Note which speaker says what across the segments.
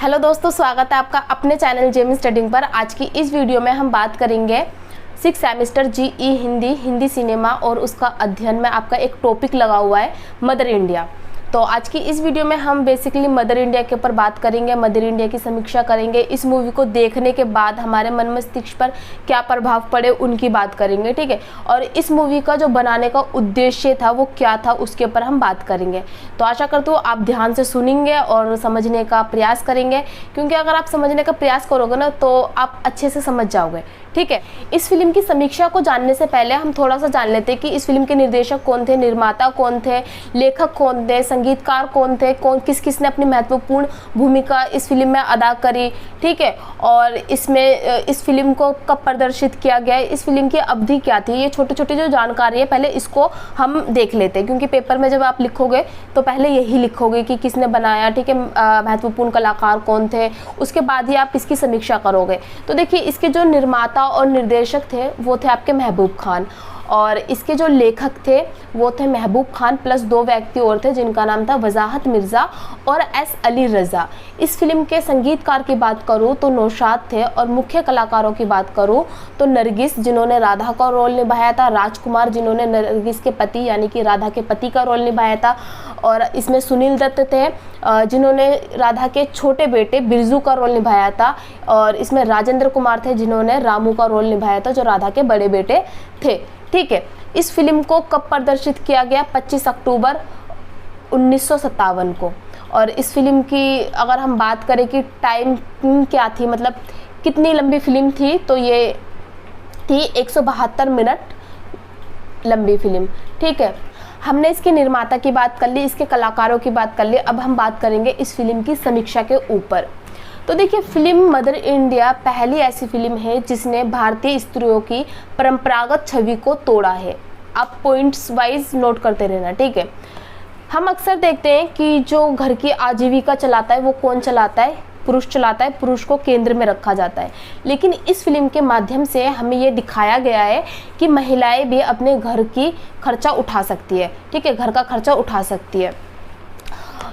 Speaker 1: Hello दोस्तों, स्वागत है आपका अपने चैनल जेमी स्टडिंग पर। आज की इस वीडियो में हम बात करेंगे 6 सेमेस्टर जीई हिंदी सिनेमा और उसका अध्ययन में आपका एक टॉपिक लगा हुआ है मदर इंडिया। तो आज की इस वीडियो में हम बेसिकली मदर इंडिया के ऊपर बात करेंगे, मदर इंडिया की समीक्षा करेंगे, इस मूवी को देखने के बाद हमारे मन मस्तिष्क पर क्या प्रभाव पड़े उनकी बात करेंगे, ठीक है। और इस मूवी का जो बनाने का उद्देश्य था वो क्या था उसके ऊपर हम बात करेंगे। तो आशा करती हूँ आप ध्यान से सुनेंगे और समझने का प्रयास करेंगे, क्योंकि अगर आप समझने का प्रयास करोगे ना तो आप अच्छे से समझ जाओगे, ठीक है। इस फिल्म की समीक्षा को जानने से पहले हम थोड़ा सा जान लेते हैं कि इस फिल्म के निर्देशक कौन थे, निर्माता कौन थे, लेखक कौन थे, संगीतकार कौन थे, किस किसने अपनी महत्वपूर्ण भूमिका इस फिल्म में अदा करी, ठीक है। और इसमें इस फिल्म को कब प्रदर्शित किया गया, इस फिल्म की अवधि क्या थी, ये छोटी छोटी जो जानकारी है पहले इसको हम देख लेते हैं, क्योंकि पेपर में जब आप लिखोगे तो पहले यही लिखोगे कि किसने बनाया, ठीक है, महत्वपूर्ण कलाकार कौन थे, उसके बाद ही आप इसकी समीक्षा करोगे। तो देखिए, इसके जो निर्माता और निर्देशक थे वो थे आपके महबूब खान, और इसके जो लेखक थे वो थे महबूब खान प्लस 2 व्यक्ति और थे जिनका नाम था वजाहत मिर्ज़ा और एस अली रज़ा। इस फिल्म के संगीतकार की बात करूँ तो नौशाद थे, और मुख्य कलाकारों की बात करूँ तो नरगिस जिन्होंने राधा का रोल निभाया था, राजकुमार जिन्होंने नरगिस के पति यानी कि राधा के पति का रोल निभाया था, और इसमें सुनील दत्त थे जिन्होंने राधा के छोटे बेटे बिरजू का रोल निभाया था, और इसमें राजेंद्र कुमार थे जिन्होंने रामू का रोल निभाया था जो राधा के बड़े बेटे थे, ठीक है। इस फिल्म को कब प्रदर्शित किया गया? 25 अक्टूबर 1957 को। और इस फिल्म की अगर हम बात करें कि टाइम क्या थी, मतलब कितनी लंबी फिल्म थी, तो ये थी 172 मिनट लंबी फिल्म, ठीक है। हमने इसके निर्माता की बात कर ली, इसके कलाकारों की बात कर ली, अब हम बात करेंगे इस फिल्म की समीक्षा के ऊपर। तो देखिए, फिल्म मदर इंडिया पहली ऐसी फिल्म है जिसने भारतीय स्त्रियों की परंपरागत छवि को तोड़ा है। आप पॉइंट्स वाइज नोट करते रहना, ठीक है। हम अक्सर देखते हैं कि जो घर की आजीविका चलाता है वो कौन चलाता है? पुरुष चलाता है, पुरुष को केंद्र में रखा जाता है। लेकिन इस फिल्म के माध्यम से हमें ये दिखाया गया है कि महिलाएं भी अपने घर की खर्चा उठा सकती है, ठीक है, घर का खर्चा उठा सकती है।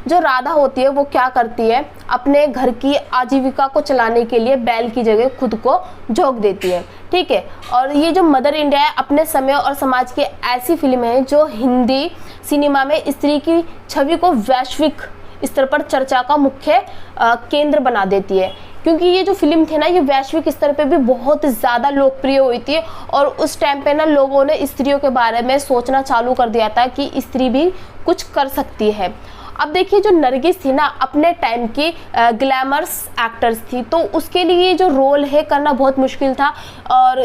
Speaker 1: जो राधा होती है वो क्या करती है, अपने घर की आजीविका को चलाने के लिए बैल की जगह खुद को झोंक देती है, ठीक है। और ये जो मदर इंडिया है अपने समय और समाज की ऐसी फिल्म है जो हिंदी सिनेमा में स्त्री की छवि को वैश्विक स्तर पर चर्चा का मुख्य केंद्र बना देती है, क्योंकि ये जो फिल्म थी ना ये वैश्विक स्तर पे भी बहुत ज़्यादा लोकप्रिय हुई थी, और उस टाइम पे ना लोगों ने स्त्रियों के बारे में सोचना चालू कर दिया था कि स्त्री भी कुछ कर सकती है। अब देखिए, जो नरगिस थी ना अपने टाइम की ग्लैमरस एक्टर्स थी, तो उसके लिए जो रोल है करना बहुत मुश्किल था, और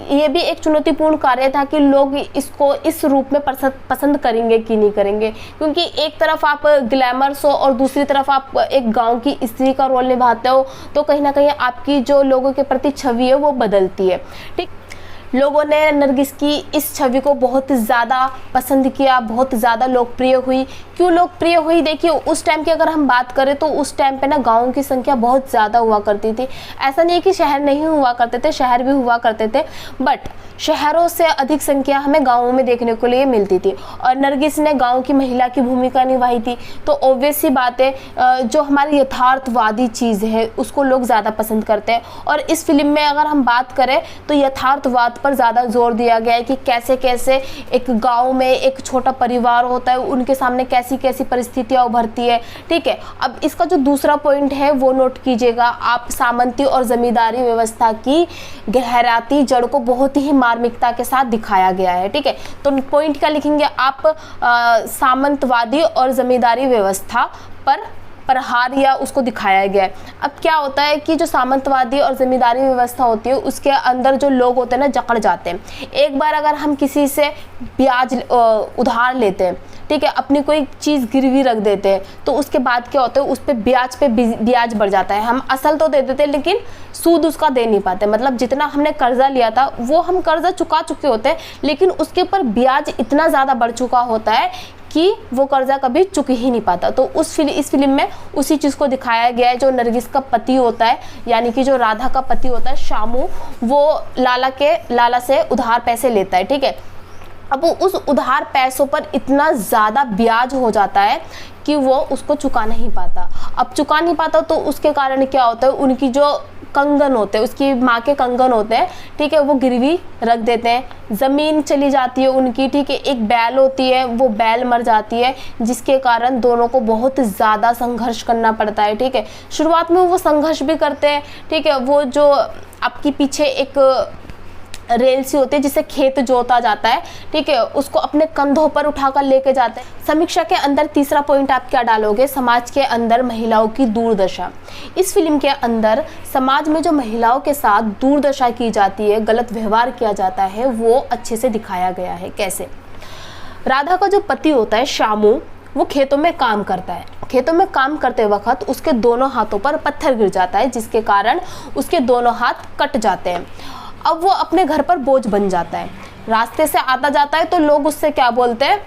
Speaker 1: ये भी एक चुनौतीपूर्ण कार्य था कि लोग इसको इस रूप में पसंद करेंगे कि नहीं करेंगे, क्योंकि एक तरफ आप ग्लैमरस हो और दूसरी तरफ आप एक गांव की स्त्री का रोल निभाते हो, तो कहीं ना कहीं आपकी जो लोगों के प्रति छवि है वो बदलती है, ठीक। लोगों ने नरगिस की इस छवि को बहुत ज़्यादा पसंद किया, बहुत ज़्यादा लोकप्रिय हुई। क्यों लोकप्रिय हुई? देखिए, उस टाइम की अगर हम बात करें तो उस टाइम पे ना गाँव की संख्या बहुत ज़्यादा हुआ करती थी। ऐसा नहीं है कि शहर नहीं हुआ करते थे, शहर भी हुआ करते थे, बट शहरों से अधिक संख्या हमें गाँवों में देखने को लिए मिलती थी, और नरगिस ने गाँव की महिला की भूमिका निभाई थी। तो ऑब्वियस सी बात है, जो हमारी यथार्थवादी चीज़ है उसको लोग ज़्यादा पसंद करते हैं, और इस फिल्म में अगर हम बात करें तो यथार्थवाद पर ज़्यादा जोर दिया गया है कि कैसे कैसे एक गांव में एक छोटा परिवार होता है, उनके सामने कैसी कैसी परिस्थितियां उभरती है, ठीक है। अब इसका जो दूसरा पॉइंट है वो नोट कीजिएगा आप, सामंती और जमींदारी व्यवस्था की गहराती जड़ को बहुत ही मार्मिकता के साथ दिखाया गया है, ठीक है। तो पॉइंट क्या लिखेंगे आप? सामंतवादी और जमींदारी व्यवस्था पर प्रहार या उसको दिखाया गया है। अब क्या होता है कि जो सामंतवादी और जमींदारी व्यवस्था होती है उसके अंदर जो लोग होते हैं ना जकड़ जाते हैं। एक बार अगर हम किसी से ब्याज उधार लेते हैं, ठीक है, अपनी कोई चीज़ गिरवी रख देते हैं, तो उसके बाद क्या होता है उस पर ब्याज बढ़ जाता है। हम असल तो दे देते हैं लेकिन सूद उसका दे नहीं पाते, मतलब जितना हमने कर्जा लिया था वो हम कर्जा चुका चुके होते हैं, लेकिन उसके ऊपर ब्याज इतना ज़्यादा बढ़ चुका होता है कि वो कर्जा कभी चुक ही नहीं पाता। तो इस फिल्म में उसी चीज़ को दिखाया गया है। जो नरगिस का पति होता है, यानी कि जो राधा का पति होता है शामू, वो लाला से उधार पैसे लेता है, ठीक है। अब वो उस उधार पैसों पर इतना ज़्यादा ब्याज हो जाता है कि वो उसको चुका नहीं पाता। अब चुका नहीं पाता तो उसके कारण क्या होता है, उनकी जो कंगन होते हैं, उसकी माँ के कंगन होते हैं, ठीक है, वो गिरवी रख देते हैं, ज़मीन चली जाती है उनकी, ठीक है, एक बैल होती है, वो बैल मर जाती है, जिसके कारण दोनों को बहुत ज़्यादा संघर्ष करना पड़ता है। ठीक है, शुरुआत में वो संघर्ष भी करते हैं, ठीक है, वो जो आपके पीछे एक रेल सी होती है जिससे खेत जोता जाता है, ठीक है, उसको अपने कंधों पर उठाकर लेके जाते हैं। समीक्षा के अंदर तीसरा पॉइंट आप क्या डालोगे, समाज के अंदर महिलाओं की दुर्दशा। इस फिल्म के अंदर समाज में जो महिलाओं के साथ दुर्दशा की जाती है, गलत व्यवहार किया जाता है, वो अच्छे से दिखाया गया है। कैसे? राधा का जो पति होता है शामू, वो खेतों में काम करता है। खेतों में काम करते वक्त उसके दोनों हाथों पर पत्थर गिर जाता है, जिसके कारण उसके दोनों हाथ कट जाते हैं। अब वो अपने घर पर बोझ बन जाता है। रास्ते से आता जाता है तो लोग उससे क्या बोलते हैं,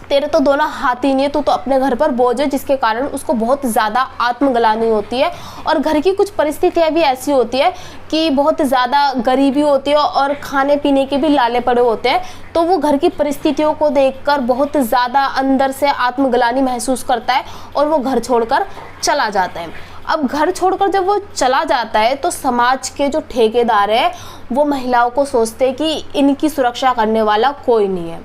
Speaker 1: तेरे तो दोनों हाथ ही नहीं है, तू तो अपने घर पर बोझ है, जिसके कारण उसको बहुत ज़्यादा आत्मग्लानि होती है। और घर की कुछ परिस्थितियाँ भी ऐसी होती है कि बहुत ज़्यादा गरीबी होती है और खाने पीने के भी लाले पड़े होते हैं, तो वो घर की परिस्थितियों को देखकर बहुत ज़्यादा अंदर से आत्मग्लानि महसूस करता है और वो घर छोड़कर चला जाता है। अब घर छोड़कर जब वो चला जाता है तो समाज के जो ठेकेदार हैं वो महिलाओं को सोचते हैं कि इनकी सुरक्षा करने वाला कोई नहीं है।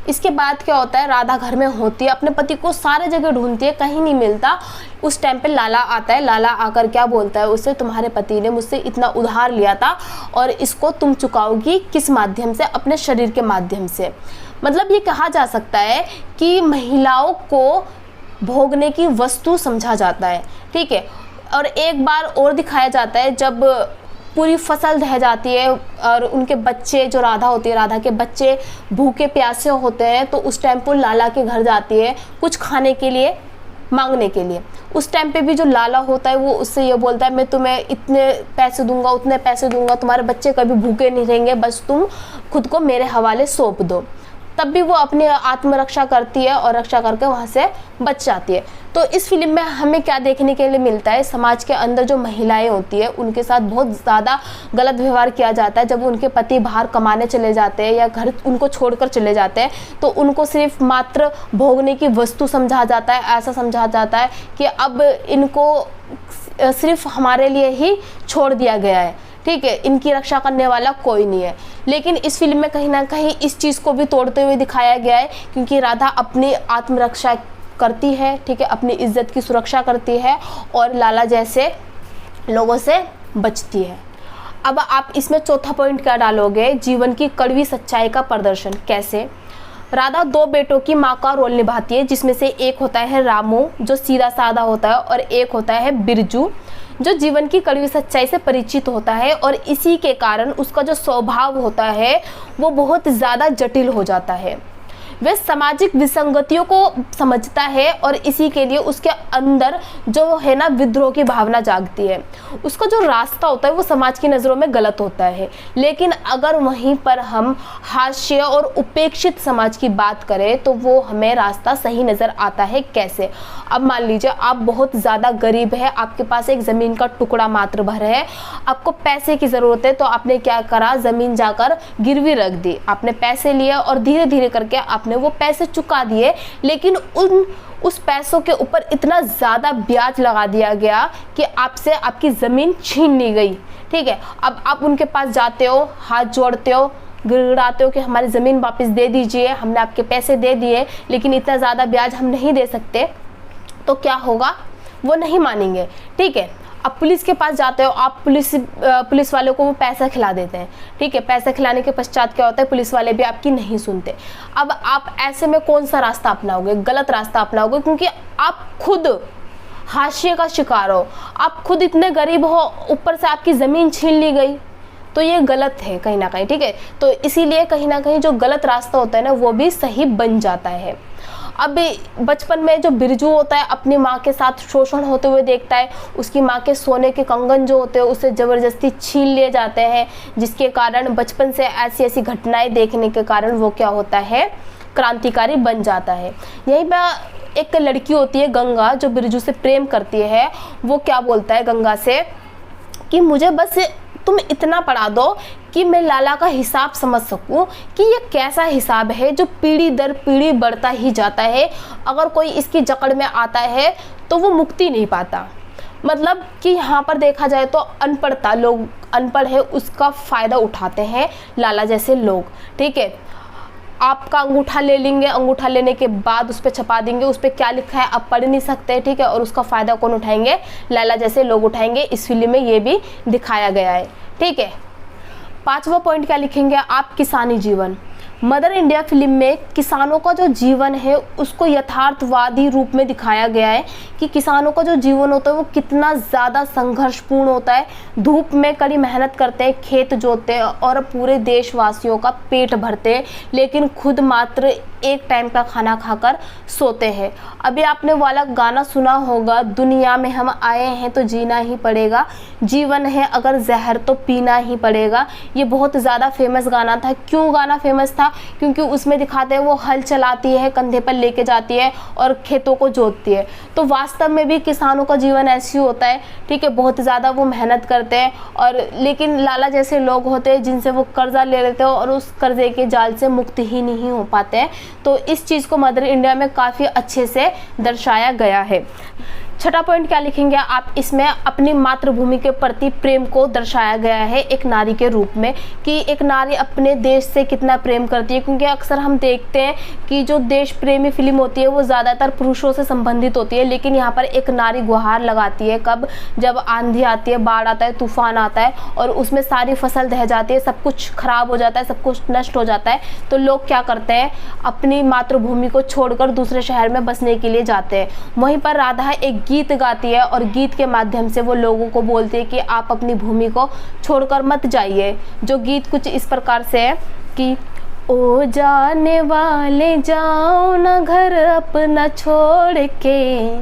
Speaker 1: इसके बाद क्या होता है, राधा घर में होती है, अपने पति को सारे जगह ढूंढती है, कहीं नहीं मिलता। उस टाइम पे लाला आता है। लाला आकर क्या बोलता है उससे, तुम्हारे पति ने मुझसे इतना उधार लिया था और इसको तुम चुकाओगी किस माध्यम से, अपने शरीर के माध्यम से। मतलब ये कहा जा सकता है कि महिलाओं को भोगने की वस्तु समझा जाता है। ठीक है, और एक बार और दिखाया जाता है जब पूरी फसल ढह जाती है और उनके बच्चे, जो राधा होती है, राधा के बच्चे भूखे प्यासे होते हैं, तो उस टाइम पर लाला के घर जाती है कुछ खाने के लिए मांगने के लिए। उस टाइम पे भी जो लाला होता है वो उससे ये बोलता है, मैं तुम्हें इतने पैसे दूंगा, उतने पैसे दूंगा, तुम्हारे बच्चे कभी भूखे नहीं रहेंगे, बस तुम खुद को मेरे हवाले सौंप दो। तब भी वो अपनी आत्मरक्षा करती है और रक्षा करके वहाँ से बच जाती है। तो इस फिल्म में हमें क्या देखने के लिए मिलता है, समाज के अंदर जो महिलाएं होती है उनके साथ बहुत ज़्यादा गलत व्यवहार किया जाता है। जब उनके पति बाहर कमाने चले जाते हैं या घर उनको छोड़कर चले जाते हैं तो उनको सिर्फ मात्र भोगने की वस्तु समझा जाता है। ऐसा समझा जाता है कि अब इनको सिर्फ हमारे लिए ही छोड़ दिया गया है, ठीक है, इनकी रक्षा करने वाला कोई नहीं है। लेकिन इस फिल्म में कहीं ना कहीं इस चीज़ को भी तोड़ते हुए दिखाया गया है, क्योंकि राधा अपनी आत्मरक्षा करती है, ठीक है, अपनी इज्जत की सुरक्षा करती है और लाला जैसे लोगों से बचती है। अब आप इसमें चौथा पॉइंट क्या डालोगे, जीवन की कड़वी सच्चाई का प्रदर्शन। कैसे? राधा 2 बेटों की माँ का रोल निभाती है, जिसमें से एक होता है रामू जो सीधा साधा होता है और एक होता है बिरजू जो जीवन की कड़वी सच्चाई से परिचित होता है और इसी के कारण उसका जो स्वभाव होता है वो बहुत ज़्यादा जटिल हो जाता है। वह सामाजिक विसंगतियों को समझता है और इसी के लिए उसके अंदर जो है ना विद्रोह की भावना जागती है। उसका जो रास्ता होता है वो समाज की नज़रों में गलत होता है, लेकिन अगर वहीं पर हम हास्य और उपेक्षित समाज की बात करें तो वो हमें रास्ता सही नज़र आता है। कैसे? अब मान लीजिए आप बहुत ज़्यादा गरीब है, आपके पास एक ज़मीन का टुकड़ा मात्र भर है, आपको पैसे की ज़रूरत है, तो आपने क्या करा, ज़मीन जाकर गिरवी रख दी, आपने पैसे लिए और धीरे धीरे करके आपने वो पैसे चुका दिए, लेकिन उस पैसों के ऊपर इतना ज़्यादा ब्याज लगा दिया गया कि आपसे आपकी ज़मीन छीन ली गई। ठीक है, अब आप उनके पास जाते हो, हाथ जोड़ते हो, गिड़गिड़ाते हो कि हमारी ज़मीन वापस दे दीजिए, हमने आपके पैसे दे दिए लेकिन इतना ज़्यादा ब्याज हम नहीं दे सकते, तो क्या होगा, वो नहीं मानेंगे। ठीक है, अब पुलिस के पास जाते हो, आप पुलिस वालों को वो पैसा खिला देते हैं। ठीक है, पैसा खिलाने के पश्चात क्या होता है, पुलिस वाले भी आपकी नहीं सुनते। अब आप ऐसे में कौन सा रास्ता अपनाओगे? गलत रास्ता अपनाओगे, क्योंकि आप खुद हाशिए का शिकार हो, आप खुद इतने गरीब हो, ऊपर से आपकी ज़मीन छीन ली गई, तो ये गलत है कहीं ना कहीं। ठीक है, तो इसीलिए कहीं ना कहीं जो गलत रास्ता होता है ना वो भी सही बन जाता है। अब बचपन में जो बिरजू होता है अपनी माँ के साथ शोषण होते हुए देखता है, उसकी माँ के सोने के कंगन जो होते हैं उसे ज़बरदस्ती छीन लिए जाते हैं, जिसके कारण बचपन से ऐसी ऐसी घटनाएं देखने के कारण वो क्या होता है, क्रांतिकारी बन जाता है। यहीं पर एक लड़की होती है गंगा जो बिरजू से प्रेम करती है, वो क्या बोलता है गंगा से कि मुझे बस तुम इतना पढ़ा दो कि मैं लाला का हिसाब समझ सकूं कि ये कैसा हिसाब है जो पीढ़ी दर पीढ़ी बढ़ता ही जाता है। अगर कोई इसकी जकड़ में आता है तो वो मुक्ति नहीं पाता। मतलब कि यहाँ पर देखा जाए तो अनपढ़ता लोग, अनपढ़ है उसका फ़ायदा उठाते हैं लाला जैसे लोग। ठीक है, आपका अंगूठा ले लेंगे, अंगूठा लेने के बाद उस पर छपा देंगे, उस पर क्या लिखा है आप पढ़ नहीं सकते। ठीक है, और उसका फ़ायदा कौन उठाएंगे? लाला जैसे लोग उठाएंगे। इस फिल्म में ये भी दिखाया गया है। ठीक है, 5वां पॉइंट क्या लिखेंगे आप? किसानी जीवन। मदर इंडिया फिल्म में किसानों का जो जीवन है उसको यथार्थवादी रूप में दिखाया गया है कि किसानों का जो जीवन होता है वो कितना ज़्यादा संघर्षपूर्ण होता है। धूप में कड़ी मेहनत करते हैं, खेत जोतते हैं और पूरे देशवासियों का पेट भरते हैं, लेकिन खुद मात्र एक टाइम का खाना खाकर सोते हैं। अभी आपने वाला गाना सुना होगा, दुनिया में हम आए हैं तो जीना ही पड़ेगा, जीवन है अगर जहर तो पीना ही पड़ेगा। ये बहुत ज़्यादा फेमस गाना था। क्यों गाना फेमस था? क्योंकि उसमें दिखाते हैं वो हल चलाती है, कंधे पर लेके जाती है और खेतों को जोतती है। तो वास्तव में भी किसानों का जीवन ऐसे ही होता है। ठीक है, बहुत ज़्यादा वो मेहनत करते हैं और लेकिन लाला जैसे लोग होते हैं जिनसे वो कर्जा ले लेते हैं और उस कर्जे के जाल से मुक्त ही नहीं हो पाते हैं। तो इस चीज़ को मदर इंडिया में काफ़ी अच्छे से दर्शाया गया है। 6वां पॉइंट क्या लिखेंगे आप? इसमें अपनी मातृभूमि के प्रति प्रेम को दर्शाया गया है एक नारी के रूप में कि एक नारी अपने देश से कितना प्रेम करती है। क्योंकि अक्सर हम देखते हैं कि जो देश प्रेमी फिल्म होती है वो ज़्यादातर पुरुषों से संबंधित होती है, लेकिन यहाँ पर एक नारी गुहार लगाती है। कब? जब आंधी आती है, बाढ़ आता है, तूफान आता है और उसमें सारी फसल ढह जाती है, सब कुछ खराब हो जाता है, सब कुछ नष्ट हो जाता है। तो लोग क्या करते हैं? अपनी मातृभूमि को छोड़कर दूसरे शहर में बसने के लिए जाते हैं। वहीं पर राधा एक गीत गाती है और गीत के माध्यम से वो लोगों को बोलती है कि आप अपनी भूमि को छोड़कर मत जाइए। जो गीत कुछ इस प्रकार से है कि ओ जाने वाले जाओ ना घर अपना छोड़ के,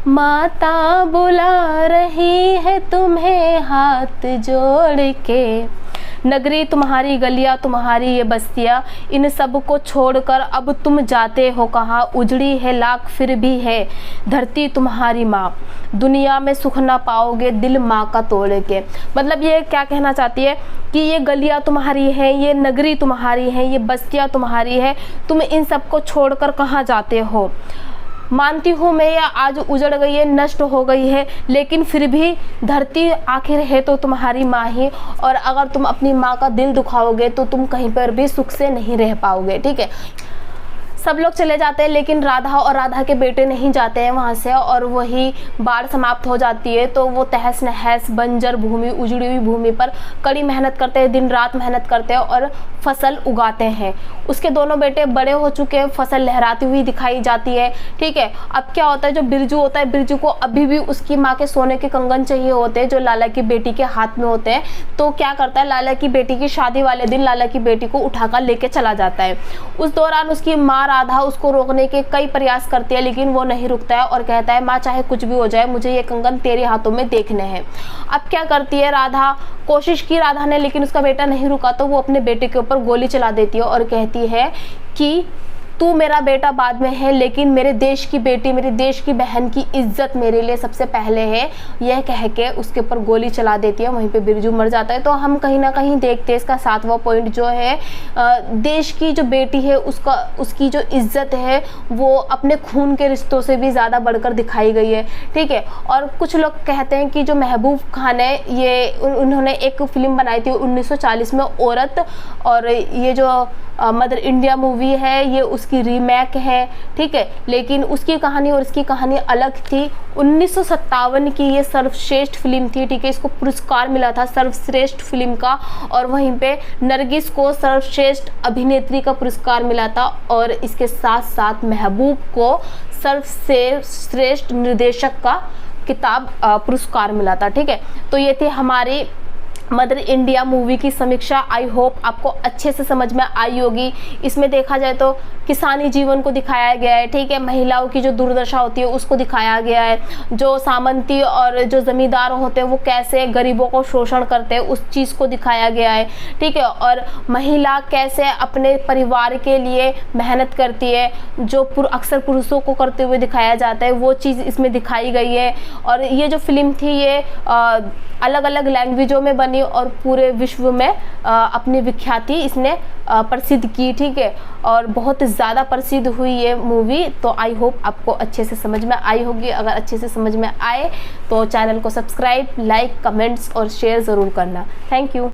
Speaker 1: माता बुला रही है तुम्हें हाथ जोड़ के। नगरी तुम्हारी गलियां, तुम्हारी ये बस्तियां, इन सब को छोड़कर अब तुम जाते हो कहाँ? उजड़ी है लाख फिर भी है धरती तुम्हारी माँ, दुनिया में सुख ना पाओगे दिल माँ का तोड़ के। मतलब ये क्या कहना चाहती है कि ये गलियां तुम्हारी हैं, ये नगरी तुम्हारी है, ये बस्तियां तुम्हारी है, तुम इन सब को छोड़कर कहाँ जाते हो? मानती हूँ मैं ये आज उजड़ गई है, नष्ट हो गई है, लेकिन फिर भी धरती आखिर है तो तुम्हारी माँ ही, और अगर तुम अपनी माँ का दिल दुखाओगे तो तुम कहीं पर भी सुख से नहीं रह पाओगे। ठीक है, सब लोग चले जाते हैं लेकिन राधा और राधा के बेटे नहीं जाते हैं वहाँ से, और वही बाढ़ समाप्त हो जाती है। तो वो तहस नहस बंजर भूमि, उजड़ी हुई भूमि पर कड़ी मेहनत करते हैं, दिन रात मेहनत करते हैं और फसल उगाते हैं। उसके दोनों बेटे बड़े हो चुके हैं, फसल लहराती हुई दिखाई जाती है। ठीक है, अब क्या होता है, जो बिरजू होता है, बिरजू को अभी भी उसकी माँ के सोने के कंगन चाहिए होते हैं जो लाला की बेटी के हाथ में होते हैं। तो क्या करता है, लाला की बेटी की शादी वाले दिन लाला की बेटी को उठाकर लेके चला जाता है। उस दौरान उसकी माँ राधा उसको रोकने के कई प्रयास करती है, लेकिन वो नहीं रुकता है और कहता है माँ चाहे कुछ भी हो जाए, मुझे ये कंगन तेरे हाथों में देखने हैं। अब क्या करती है राधा, कोशिश की राधा ने लेकिन उसका बेटा नहीं रुका, तो वो अपने बेटे के ऊपर गोली चला देती है और कहती है कि तू मेरा बेटा बाद में है, लेकिन मेरे देश की बेटी, मेरे देश की बहन की इज्जत मेरे लिए सबसे पहले है। यह कह के उसके ऊपर गोली चला देती है, वहीं पे बिरजू मर जाता है। तो हम कहीं ना कहीं देखते हैं इसका 7वां पॉइंट जो है, देश की जो बेटी है उसकी जो इज्जत है वो अपने खून के रिश्तों से भी ज़्यादा बढ़कर दिखाई गई है। ठीक है, और कुछ लोग कहते हैं कि जो महबूब खान है, ये उन्होंने एक फिल्म बनाई थी 1940 में औरत, और ये जो मदर इंडिया मूवी है ये उसकी रीमेक है। ठीक है, लेकिन उसकी कहानी और इसकी कहानी अलग थी। 1957 की ये सर्वश्रेष्ठ फिल्म थी। ठीक है, इसको पुरस्कार मिला था सर्वश्रेष्ठ फिल्म का, और वहीं पे नरगिस को सर्वश्रेष्ठ अभिनेत्री का पुरस्कार मिला था, और इसके साथ साथ महबूब को सर्वश्रेष्ठ निर्देशक का किताब पुरस्कार मिला था। ठीक है, तो ये थी हमारी मदर इंडिया मूवी की समीक्षा। आई होप आपको अच्छे से समझ में आई होगी। इसमें देखा जाए तो किसानी जीवन को दिखाया गया है। ठीक है, महिलाओं की जो दुर्दशा होती है उसको दिखाया गया है, जो सामंती और जो ज़मींदार होते हैं वो कैसे गरीबों को शोषण करते हैं उस चीज़ को दिखाया गया है। ठीक है, और महिला कैसे अपने परिवार के लिए मेहनत करती है, जो अक्सर पुरुषों को करते हुए दिखाया जाता है, वो चीज़ इसमें दिखाई गई है। और ये जो फिल्म थी ये अलग अलग लैंग्वेजों में बनी बनी और पूरे विश्व में अपनी विख्याति इसने प्रसिद्ध की, ठीक है, और बहुत ज़्यादा प्रसिद्ध हुई ये मूवी। तो आई होप आपको अच्छे से समझ में आई होगी। अगर अच्छे से समझ में आए तो चैनल को सब्सक्राइब, लाइक, कमेंट्स और शेयर ज़रूर करना। Thank you.